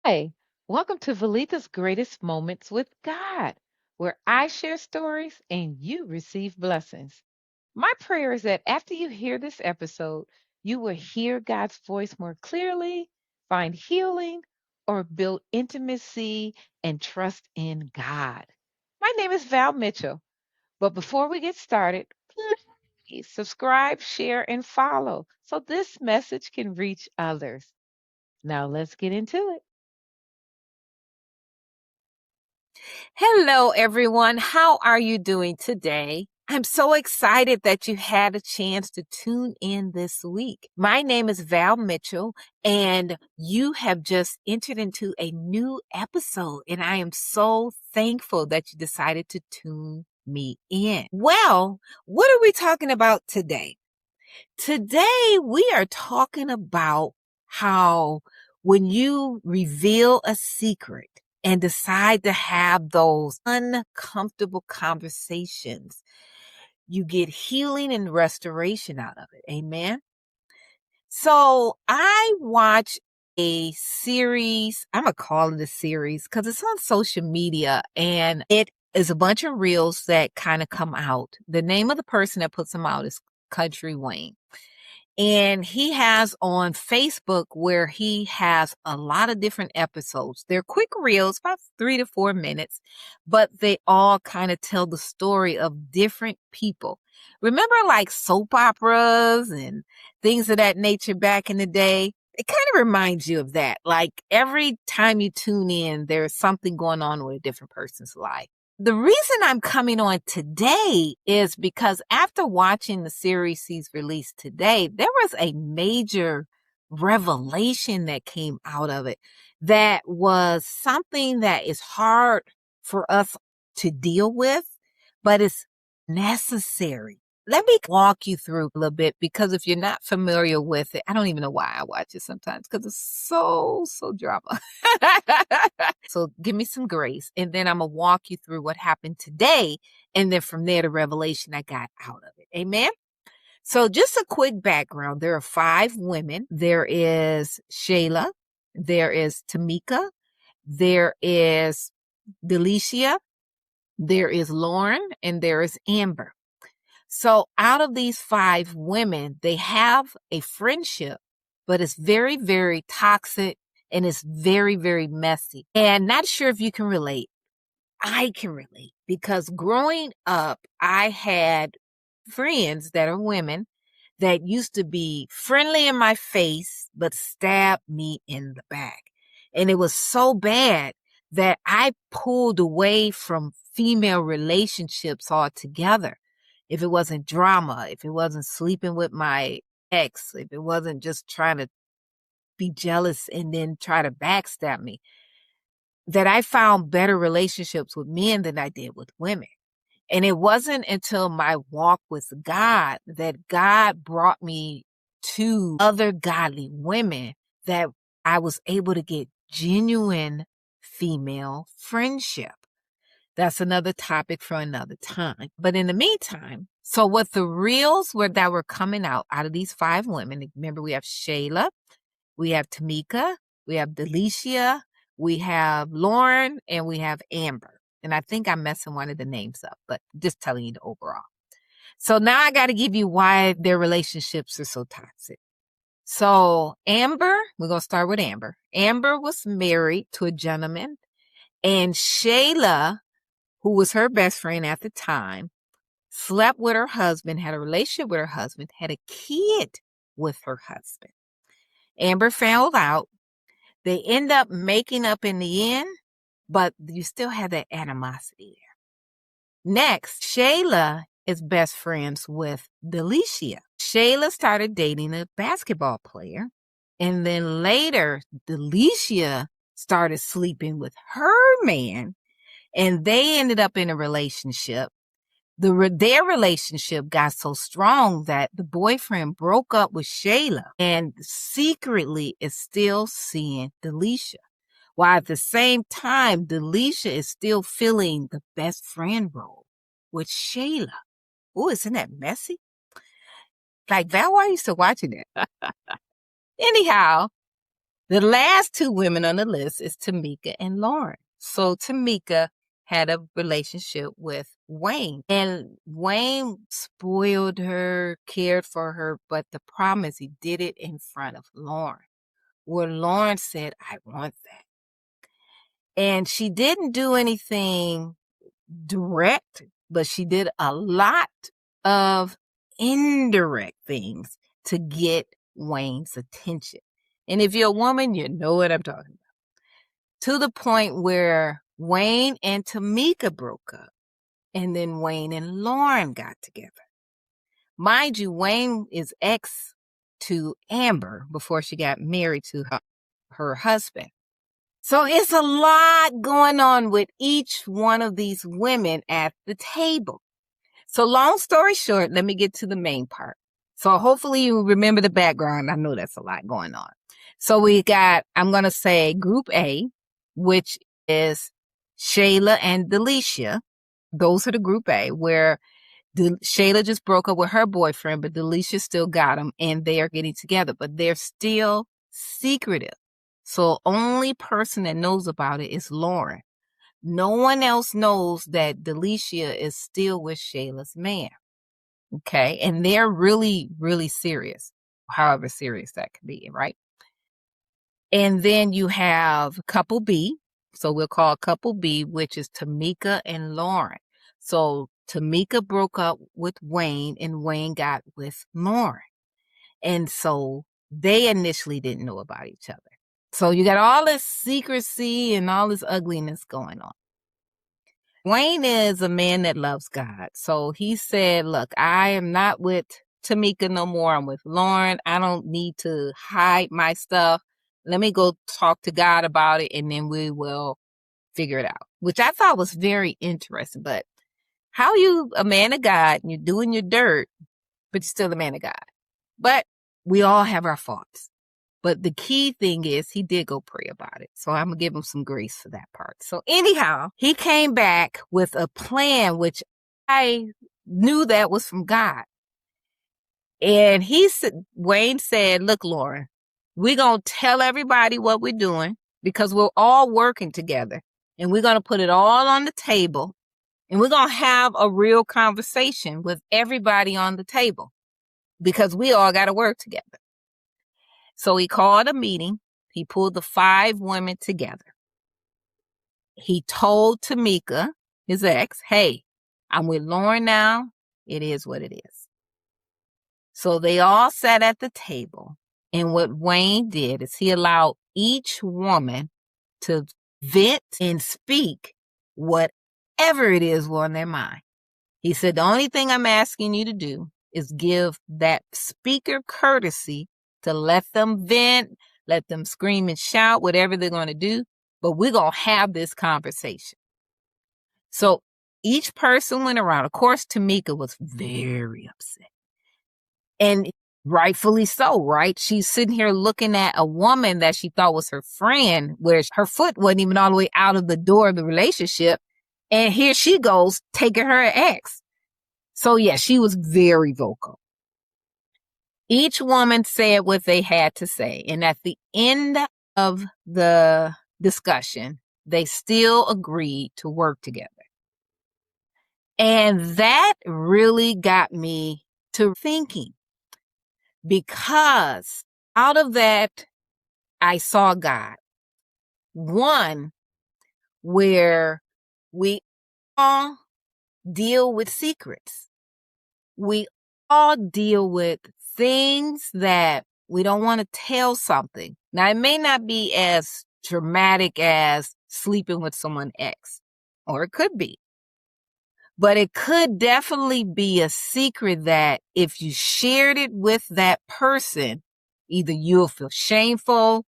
Hi, welcome to Valetha's Greatest Moments with God, where I share stories and you receive blessings. My prayer is that after you hear this episode, you will hear God's voice more clearly, find healing, or build intimacy and trust in God. My name is Val Mitchell, but before we get started, please subscribe, share, and follow so this message can reach others. Now let's get into it. Hello, everyone. How are you doing today? I'm so excited that you had a chance to tune in this week. My name is Val Mitchell, and you have just entered into a new episode, and I am so thankful that you decided to tune me in. Well, what are we talking about today? Today, we are talking about how when you reveal a secret and decide to have those uncomfortable conversations, you get healing and restoration out of it. Amen. So I watch a series. I'm going to call it a series because it's on social media and it is a bunch of reels that kind of come out. The name of the person that puts them out is Country Wayne. And he has on Facebook where he has a lot of different episodes. They're quick reels, about 3 to 4 minutes, but they all kind of tell the story of different people. Remember like soap operas and things of that nature back in the day? It kind of reminds you of that. Like every time you tune in, there's something going on with a different person's life. The reason I'm coming on today is because after watching the series he's released today, there was a major revelation that came out of it that was something that is hard for us to deal with, but it's necessary. Let me walk you through a little bit because if you're not familiar with it, I don't even know why I watch it sometimes because it's so drama. So give me some grace and then I'm going to walk you through what happened today. And then from there, the revelation I got out of it. Amen. So just a quick background. There are 5 women. There is Shayla. There is Tamika. There is Delicia. There is Lauren and there is Amber. So out of these 5 women, they have a friendship, but it's very, very toxic and it's very, very messy. And not sure if you can relate. I can relate because growing up, I had friends that are women that used to be friendly in my face, but stab me in the back. And it was so bad that I pulled away from female relationships altogether. If it wasn't drama, if it wasn't sleeping with my ex, if it wasn't just trying to be jealous and then try to backstab me, that I found better relationships with men than I did with women. And it wasn't until my walk with God that God brought me to other godly women that I was able to get genuine female friendship. That's another topic for another time. But in the meantime, so what the reels were that were coming out of these 5 women, remember we have Shayla, we have Tamika, we have Delicia, we have Lauren, and we have Amber. And I think I'm messing one of the names up, but just telling you the overall. So now I got to give you why their relationships are so toxic. So Amber, we're going to start with Amber. Amber was married to a gentleman, and Shayla, who was her best friend at the time, slept with her husband, had a relationship with her husband, had a kid with her husband. Amber found out. They end up making up in the end, but you still have that animosity there. Next, Shayla is best friends with Delicia. Shayla started dating a basketball player, and then later, Delicia started sleeping with her man, and they ended up in a relationship. Their relationship got so strong that the boyfriend broke up with Shayla and secretly is still seeing Delicia. While at the same time, Delicia is still filling the best friend role with Shayla. Oh, isn't that messy? Like, Val, why are you still watching it? Anyhow, The last two women on the list is Tamika and Lauren. So Tamika had a relationship with Wayne, and Wayne spoiled her, cared for her, but the problem is he did it in front of Lauren, where Lauren said, I want that. And she didn't do anything direct, but she did a lot of indirect things to get Wayne's attention. And if you're a woman, you know what I'm talking about. To the point where Wayne and Tamika broke up, and then Wayne and Lauren got together. Mind you, Wayne is ex to Amber before she got married to her husband. So it's a lot going on with each one of these women at the table. So long story short, let me get to the main part. So hopefully you remember the background. I know that's a lot going on. So we got, I'm going to say Group A, which is Shayla and Delicia. Those are the Group A, where Shayla just broke up with her boyfriend, but Delicia still got him, and they are getting together, but they're still secretive. So only person that knows about it is Lauren. No one else knows that Delicia is still with Shayla's man. Okay. And they're really, really serious, however serious that could be, right? And then you have couple B. So we'll call couple B, which is Tamika and Lauren. So Tamika broke up with Wayne, and Wayne got with Lauren. And so they initially didn't know about each other. So you got all this secrecy and all this ugliness going on. Wayne is a man that loves God. So he said, look, I am not with Tamika no more. I'm with Lauren. I don't need to hide my stuff. Let me go talk to God about it, and then we will figure it out, which I thought was very interesting. But how you a man of God, and you're doing your dirt, but you're still a man of God. But we all have our faults. But the key thing is he did go pray about it. So I'm going to give him some grace for that part. So anyhow, he came back with a plan, which I knew that was from God. And Wayne said, look, Lauren, we're going to tell everybody what we're doing because we're all working together. And we're going to put it all on the table. And we're going to have a real conversation with everybody on the table because we all got to work together. So he called a meeting. He pulled the 5 women together. He told Tamika, his ex, hey, I'm with Lauren now. It is what it is. So they all sat at the table. And what Wayne did is he allowed each woman to vent and speak whatever it is on their mind. He said, the only thing I'm asking you to do is give that speaker courtesy to let them vent, let them scream and shout, whatever they're going to do. But we're going to have this conversation. So each person went around. Of course, Tamika was very upset. And rightfully so, right? She's sitting here looking at a woman that she thought was her friend, where her foot wasn't even all the way out of the door of the relationship. And here she goes, taking her ex. So yeah, she was very vocal. Each woman said what they had to say. And at the end of the discussion, they still agreed to work together. And that really got me to thinking, because out of that, I saw God. One, where we all deal with secrets. We all deal with things that we don't want to tell something. Now, it may not be as dramatic as sleeping with someone ex, or it could be. But it could definitely be a secret that if you shared it with that person, either you'll feel shameful,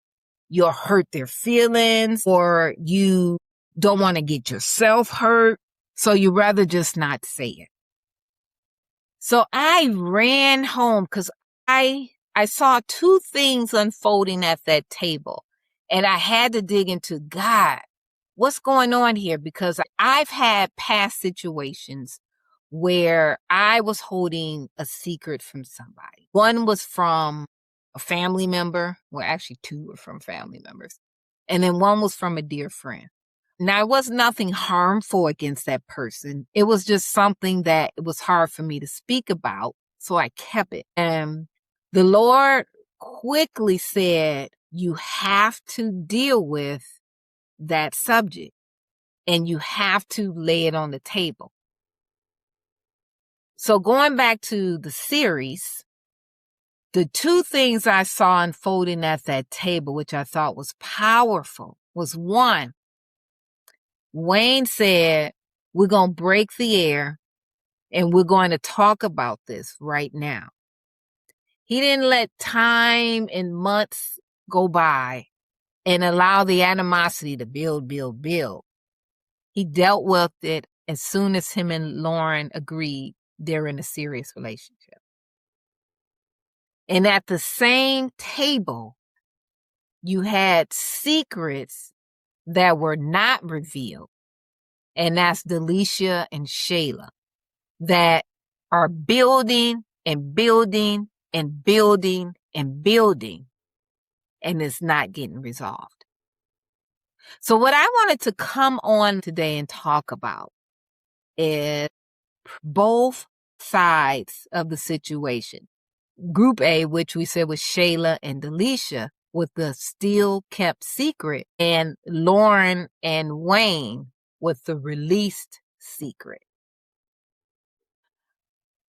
you'll hurt their feelings, or you don't want to get yourself hurt. So you rather just not say it. So I ran home because I saw 2 things unfolding at that table, and I had to dig into God. What's going on here? Because I've had past situations where I was holding a secret from somebody. One was from a family member. Well, actually, two were from family members. And then one was from a dear friend. Now, it was nothing harmful against that person. It was just something that it was hard for me to speak about. So I kept it. And the Lord quickly said, you have to deal with that subject and you have to lay it on the table. So going back to the series, the two things I saw unfolding at that table, which I thought was powerful, was one, Wayne said, we're going to break the air and we're going to talk about this right now. He didn't let time and months go by and allow the animosity to build. He dealt with it as soon as him and Lauren agreed they're in a serious relationship. And at the same table, you had secrets that were not revealed. And that's Delisha and Shayla that are building and building and building and building, and it's not getting resolved. So what I wanted to come on today and talk about is both sides of the situation. Group A, which we said was Shayla and Delisha, with the still kept secret, and Lauren and Wayne with the released secret.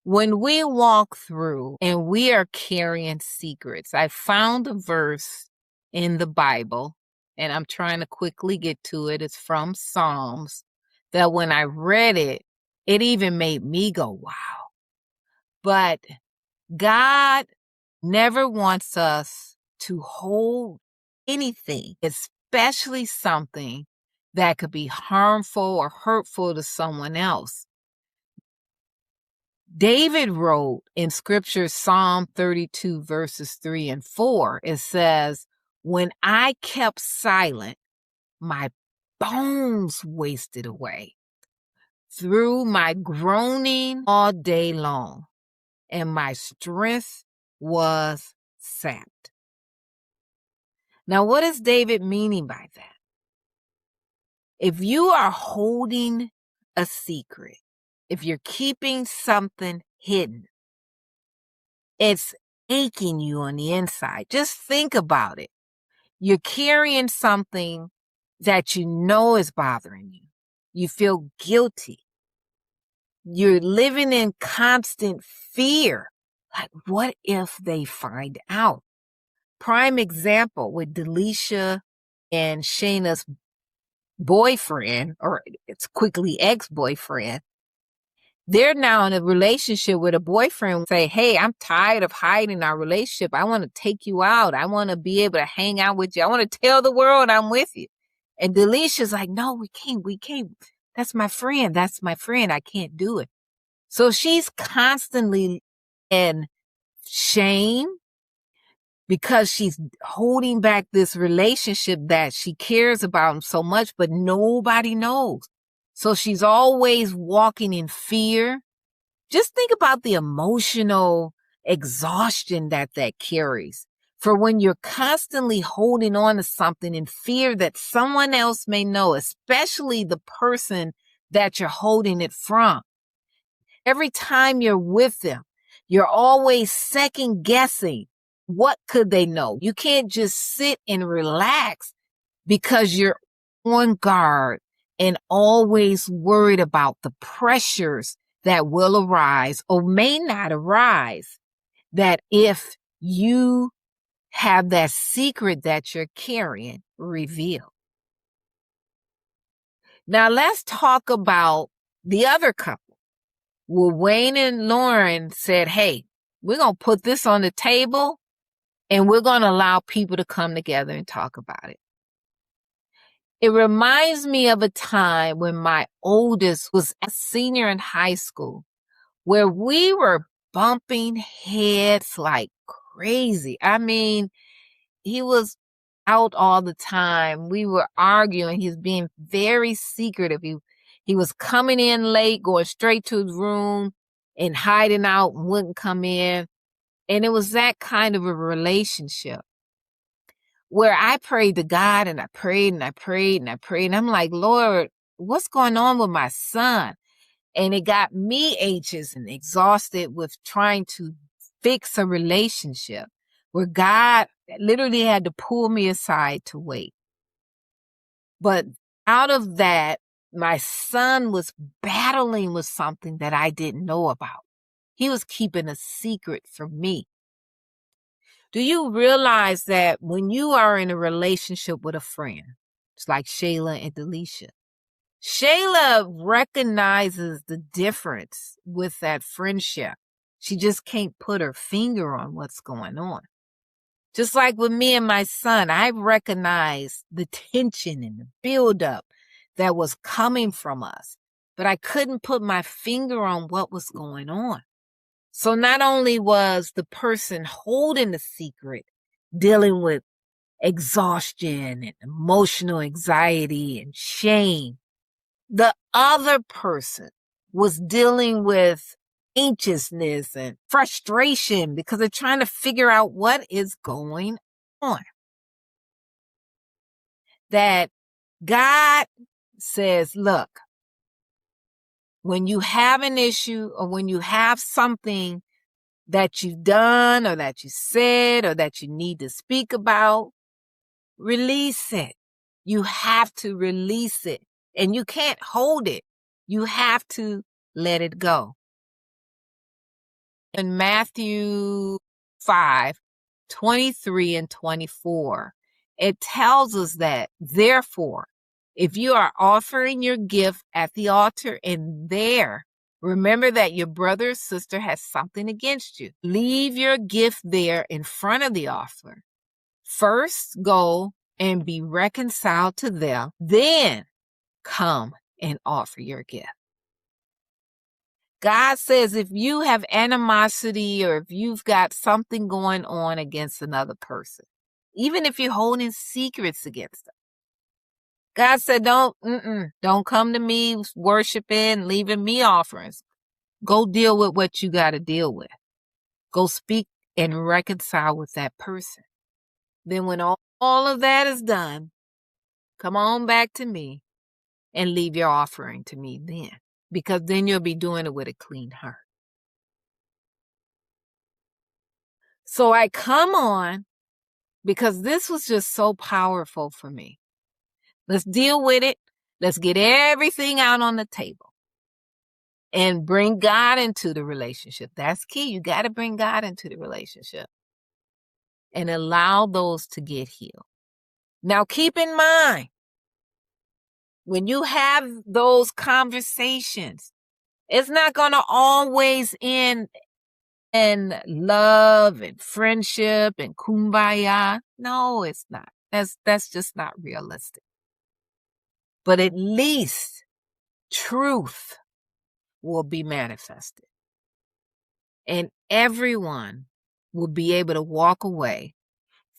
When we walk through and we are carrying secrets, I found a verse in the Bible, and I'm trying to quickly get to it. It's from Psalms, that when I read it, it even made me go, wow. But God never wants us to hold anything, especially something that could be harmful or hurtful to someone else. David wrote in scripture, Psalm 32, verses 3 and 4, it says, when I kept silent, my bones wasted away through my groaning all day long, and my strength was sapped. Now, what is David meaning by that? If you are holding a secret, if you're keeping something hidden, it's aching you on the inside. Just think about it. You're carrying something that you know is bothering you. You feel guilty. You're living in constant fear. Like, what if they find out? Prime example with Delisha and Shayna's boyfriend, or it's quickly ex-boyfriend. They're now in a relationship with a boyfriend. Say, hey, I'm tired of hiding our relationship. I want to take you out. I want to be able to hang out with you. I want to tell the world I'm with you. And Delicia's like, no, we can't. That's my friend. I can't do it. So she's constantly in shame because she's holding back this relationship that she cares about so much, but nobody knows. So she's always walking in fear. Just think about the emotional exhaustion that carries. For when you're constantly holding on to something in fear that someone else may know, especially the person that you're holding it from. Every time you're with them, you're always second guessing. What could they know? You can't just sit and relax because you're on guard and always worried about the pressures that will arise or may not arise, that if you have that secret that you're carrying revealed. Now let's talk about the other couple. Well, Wayne and Lauren said, hey, we're going to put this on the table and we're going to allow people to come together and talk about it. It reminds me of a time when my oldest was a senior in high school, where we were bumping heads like crazy. I mean, he was out all the time. We were arguing. He was being very secretive. He was coming in late, going straight to his room and hiding out and wouldn't come in. And it was that kind of a relationship where I prayed to God, and I prayed and I prayed and I prayed. And I'm like, Lord, what's going on with my son? And it got me anxious and exhausted with trying to fix a relationship where God literally had to pull me aside to wait. But out of that, my son was battling with something that I didn't know about. He was keeping a secret from me. Do you realize that when you are in a relationship with a friend, it's like Shayla and Delisha, Shayla recognizes the difference with that friendship. She just can't put her finger on what's going on. Just like with me and my son, I recognized the tension and the buildup that was coming from us, but I couldn't put my finger on what was going on. So not only was the person holding the secret dealing with exhaustion and emotional anxiety and shame, the other person was dealing with anxiousness and frustration because they're trying to figure out what is going on. That God says, look, when you have an issue or when you have something that you've done or that you said or that you need to speak about, release it. You have to release it. And you can't hold it. You have to let it go. In Matthew 5:23 and 24, it tells us that, therefore, if you are offering your gift at the altar and there, remember that your brother or sister has something against you, leave your gift there in front of the altar. First, go and be reconciled to them, then come and offer your gift. God says if you have animosity or if you've got something going on against another person, even if you're holding secrets against them, God said, don't come to me worshiping, leaving me offerings. Go deal with what you got to deal with. Go speak and reconcile with that person. Then when all of that is done, come on back to me and leave your offering to me then, because then you'll be doing it with a clean heart. So I come on because this was just so powerful for me. Let's deal with it. Let's get everything out on the table and bring God into the relationship. That's key. You got to bring God into the relationship and allow those to get healed. Now, keep in mind, when you have those conversations, it's not going to always end in love and friendship and kumbaya. No, it's not. That's just not realistic. But at least truth will be manifested. And everyone will be able to walk away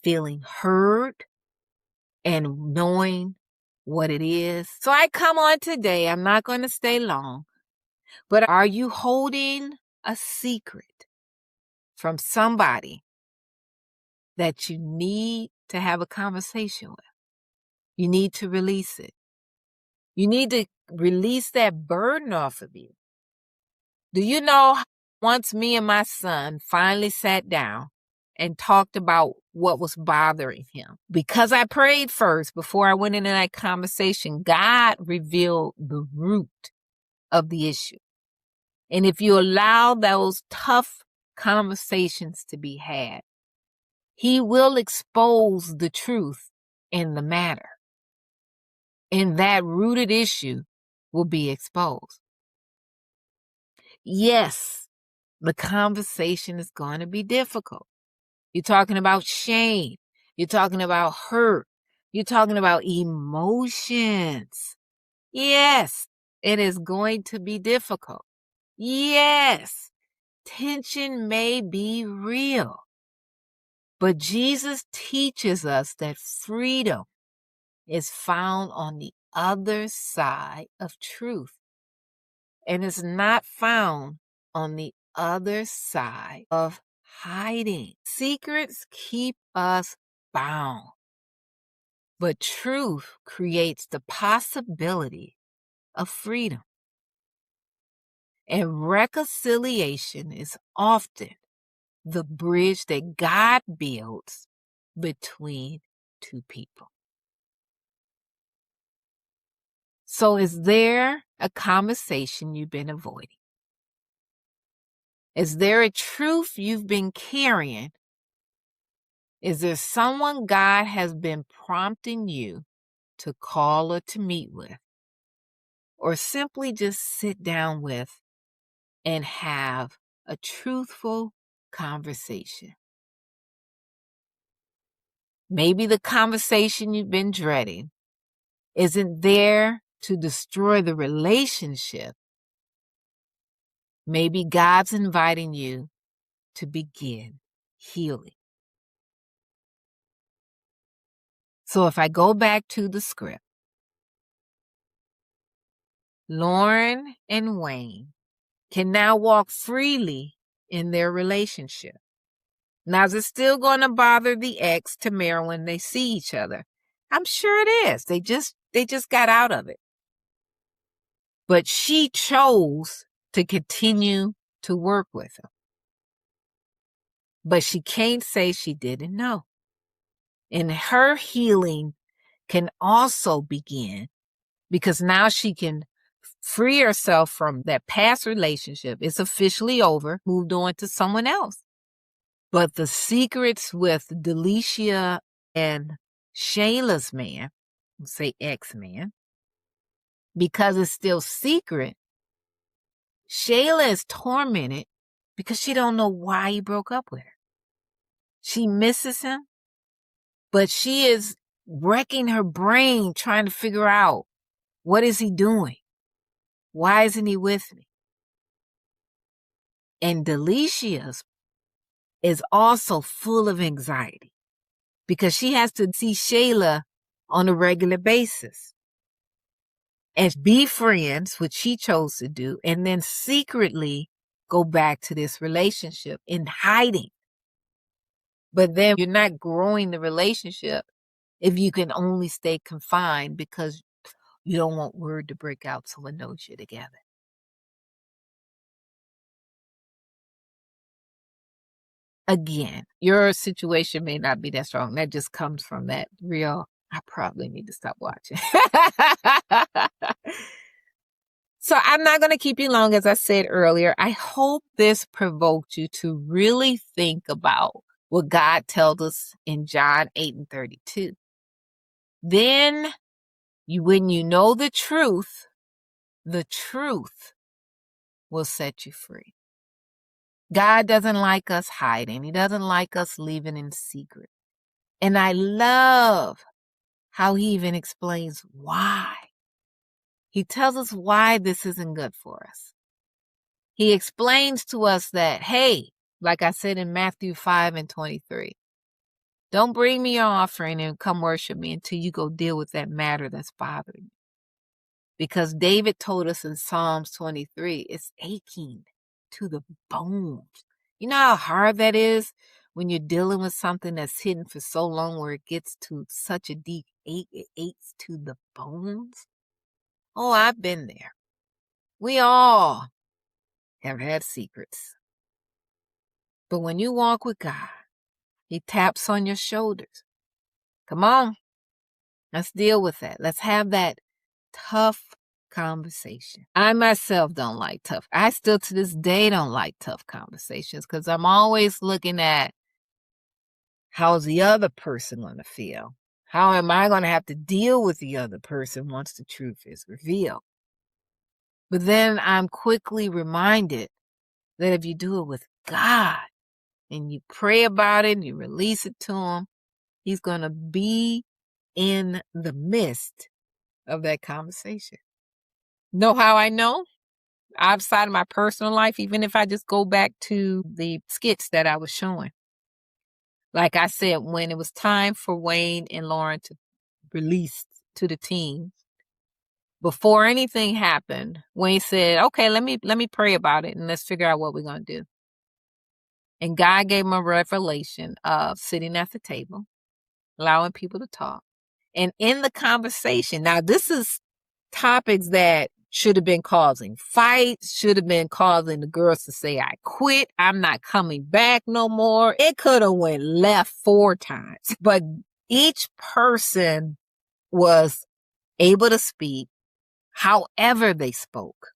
feeling heard and knowing what it is. So I come on today. I'm not going to stay long. But are you holding a secret from somebody that you need to have a conversation with? You need to release it. You need to release that burden off of you. Do you know, once me and my son finally sat down and talked about what was bothering him, because I prayed first before I went into that conversation, God revealed the root of the issue. And if you allow those tough conversations to be had, He will expose the truth in the matter. And that rooted issue will be exposed. Yes, the conversation is going to be difficult. You're talking about shame. You're talking about hurt. You're talking about emotions. Yes, it is going to be difficult. Yes, tension may be real. But Jesus teaches us that freedom is found on the other side of truth. And it's not found on the other side of hiding. Secrets keep us bound. But truth creates the possibility of freedom. And reconciliation is often the bridge that God builds between two people. So is there a conversation you've been avoiding? Is there a truth you've been carrying? Is there someone God has been prompting you to call or to meet with? Or simply just sit down with and have a truthful conversation? Maybe the conversation you've been dreading isn't there to destroy the relationship. Maybe God's inviting you to begin healing. So if I go back to the script, Lauren and Wayne can now walk freely in their relationship. Now, is it still going to bother the ex, Tamara, when they see each other? I'm sure it is. They just got out of it. But she chose to continue to work with him. But she can't say she didn't know. And her healing can also begin because now she can free herself from that past relationship. It's officially over, moved on to someone else. But the secrets with Delicia and Shayla's man, we'll say ex-man, because it's still secret, Shayla is tormented because she don't know why he broke up with her. She misses him, but she is wrecking her brain trying to figure out, what is he doing? Why isn't he with me? And Delicia's is also full of anxiety because she has to see Shayla on a regular basis and be friends, which she chose to do, and then secretly go back to this relationship in hiding. But then you're not growing the relationship if you can only stay confined because you don't want word to break out someone knows you're together. Again, your situation may not be that strong. That just comes from that real, I probably need to stop watching. So I'm not going to keep you long, as I said earlier. I hope this provoked you to really think about what God tells us in John 8:32. Then, when you know the truth will set you free. God doesn't like us hiding. He doesn't like us living in secret. And I love how he even explains why. He tells us why this isn't good for us. He explains to us that, hey, like I said in Matthew 5:23, don't bring me your offering and come worship me until you go deal with that matter that's bothering you. Because David told us in Psalms 23, it's aching to the bones. You know how hard that is when you're dealing with something that's hidden for so long where it gets to such a deep ache, it aches to the bones? Oh, I've been there. We all have had secrets. But when you walk with God, he taps on your shoulders. Come on, let's deal with that. Let's have that tough conversation. I myself don't like tough. I still to this day don't like tough conversations because I'm always looking at how's the other person going to feel? How am I going to have to deal with the other person once the truth is revealed? But then I'm quickly reminded that if you do it with God and you pray about it and you release it to him, he's going to be in the midst of that conversation. Know how I know? Outside of my personal life, even if I just go back to the skits that I was showing. Like I said, when it was time for Wayne and Lauren to release to the team, before anything happened, Wayne said, okay, let me pray about it and let's figure out what we're going to do. And God gave him a revelation of sitting at the table, allowing people to talk. And in the conversation, now this is topics that should have been causing fights, should have been causing the girls to say, I quit, I'm not coming back no more. It could have went left 4 times, but each person was able to speak however they spoke.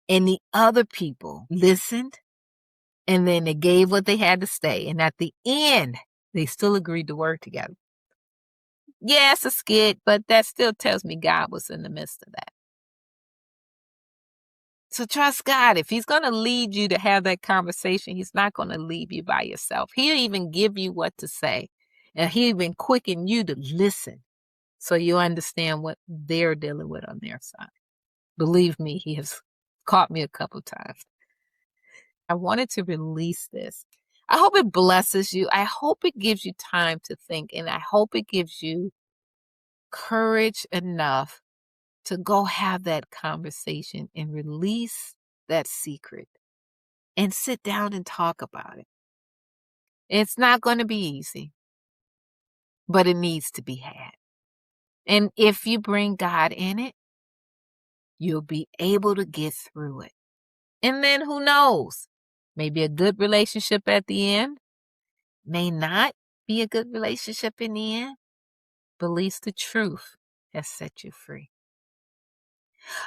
And the other people listened, and then they gave what they had to say. And at the end, they still agreed to work together. Yeah, it's a skit, but that still tells me God was in the midst of that. So trust God. If he's going to lead you to have that conversation, he's not going to leave you by yourself. He'll even give you what to say. And he'll even quicken you to listen so you understand what they're dealing with on their side. Believe me, he has caught me a couple times. I wanted to release this. I hope it blesses you. I hope it gives you time to think. And I hope it gives you courage enough to go have that conversation and release that secret and sit down and talk about it. It's not going to be easy, but it needs to be had. And if you bring God in it, you'll be able to get through it. And then who knows? Maybe a good relationship at the end, may not be a good relationship in the end, but at least the truth has set you free.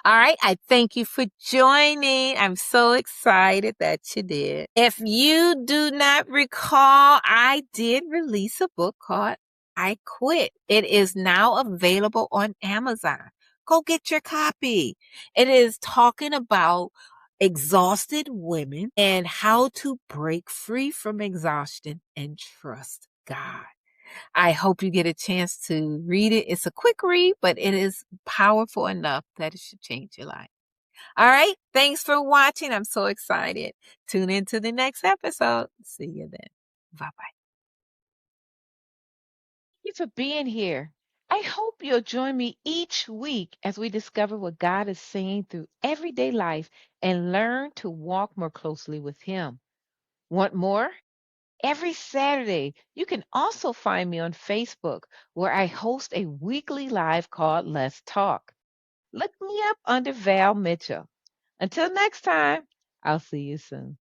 All right. I thank you for joining. I'm so excited that you did. If you do not recall, I did release a book called I Quit. It is now available on Amazon. Go get your copy. It is talking about exhausted women and how to break free from exhaustion and trust God. I hope you get a chance to read it. It's a quick read, but it is powerful enough that it should change your life. All right. Thanks for watching. I'm so excited. Tune into the next episode. See you then. Bye-bye. Thank you for being here. I hope you'll join me each week as we discover what God is saying through everyday life and learn to walk more closely with Him. Want more? Every Saturday, you can also find me on Facebook, where I host a weekly live called Let's Talk. Look me up under Val Mitchell. Until next time, I'll see you soon.